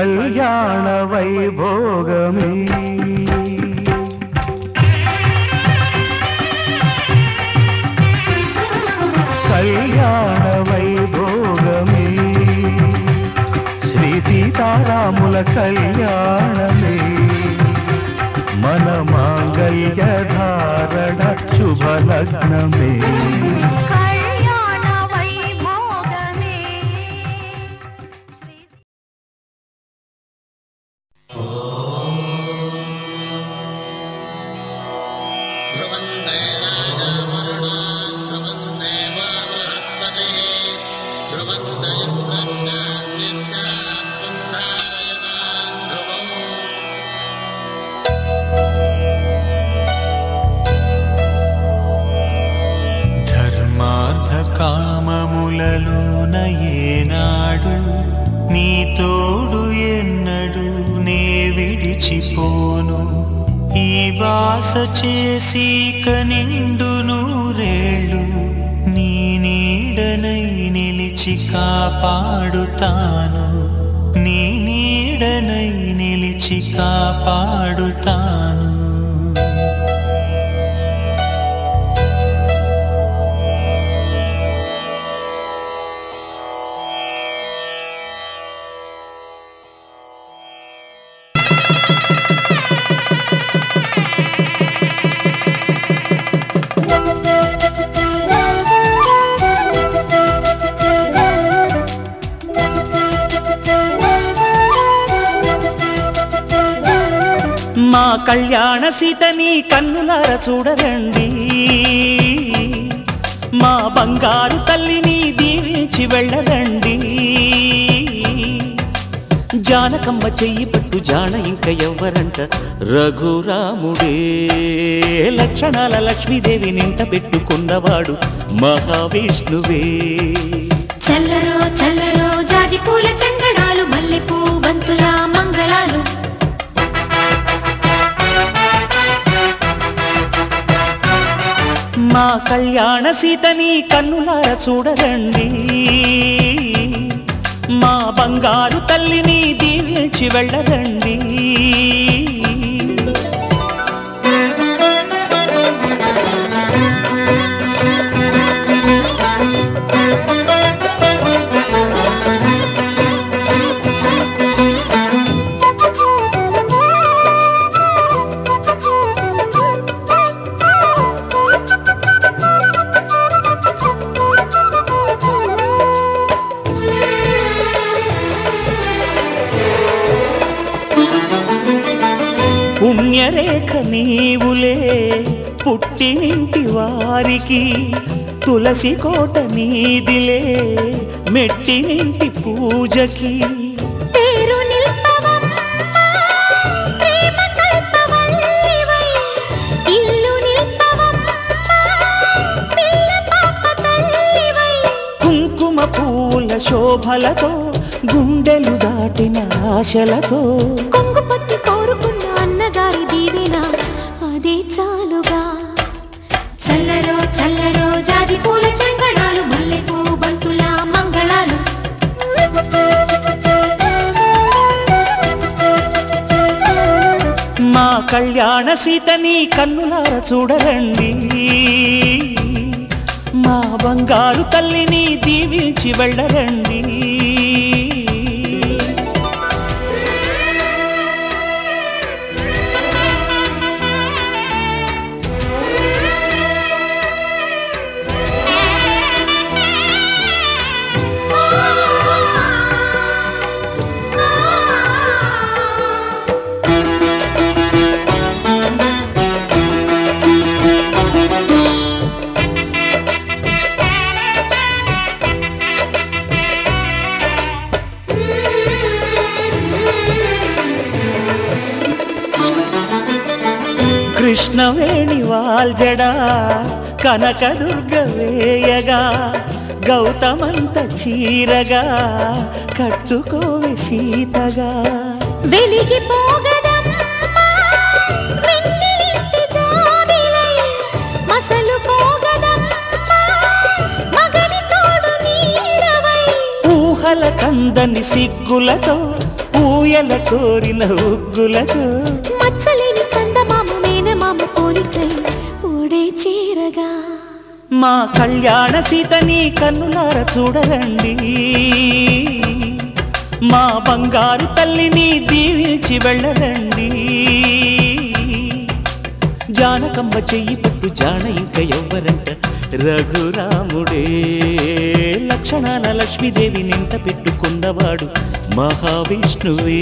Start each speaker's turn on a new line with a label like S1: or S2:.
S1: కళ్యాణ వైభోగమే కళ్యాణ వైభోగమే శ్రీ సీతారాముల కళ్యాణమే మన మాంగళ్య ధారణ శుభలగ్నమే
S2: ఏనాడు నీ తోడు ఎన్నడు నే విడిచిపోను ఈ వాస చేసి కనిండు నూరేళ్ళు నీ నీడనై నిలిచి కాపాడుతాను నీ నీడనై నిలిచి కాపాడుతాను
S3: మా కళ్యాణ సీతని కన్నులార చూడరండి మా బంగారు తల్లిని దీవించి వెళ్ళరండి జానకమ్మ చెయ్యి పట్టు జాన ఇంక ఎవ్వరంట రఘురాముడే లక్షణాల లక్ష్మీదేవి నింట పెట్టుకున్నవాడు మహావిష్ణువే
S4: చల్లరో చల్లరో జాజి పూల చందనాలు మల్లెపూ బంతుల మంగళాలు
S3: మా కళ్యాణ సీతని కన్నులార చూడరండి మా బంగారు తల్లిని దీవించి వెళ్ళరండి పుణ్యరేఖ నీవులే పుట్టినింటి వారికి తులసి కోట నీదిలే మెట్టినింటి పూజకి
S4: పేరు నిల్పవమ్మా ప్రేమ కల్పవల్లివై ఇల్లు నిల్పవమ్మా పిల్ల పాప తల్లివై
S3: కుంకుమ పూల శోభలతో గుండెలు దాటిన ఆశలతో
S4: కొంగు పట్టి కోరుకున్న అన్నగారి దీవెన అదే చాలుగా చల్లరో చల్లరో జాజి పూల చందనాలు మల్లెపూ బంతుల మంగళాలు
S3: మా కళ్యాణ సీతని కన్నులార చూడరండి మా బంగారు తల్లిని దీవించి వెళ్ళరండి కృష్ణవేణి వాల్జడా కనకదుర్గ వేయగా గౌతమంత చీరగా కట్టుకోవి సీతగా
S4: వెలిగిపోగదమ్మా వెన్నెలింటి జాబిలై మసలుపోగదమ్మా మగని తోడు నీడవై
S3: ఊహల కందని సిగ్గులతో ఊయల కోరిన ఉగ్గులతో
S4: మచ్చలేని చందమామ మేనమామ పోలికై ఓడే చీరగా
S3: మా కళ్యాణ సీతని కన్నులార చూడరండి మా బంగారు తల్లిని దీవించి వెళ్ళరండి జానకమ్మ చెయ్యి పట్టు జాన ఇంక ఎవ్వరంట రఘురాముడే లక్షణాల లక్ష్మీదేవి నింట పెట్టుకున్నవాడు మహావిష్ణువే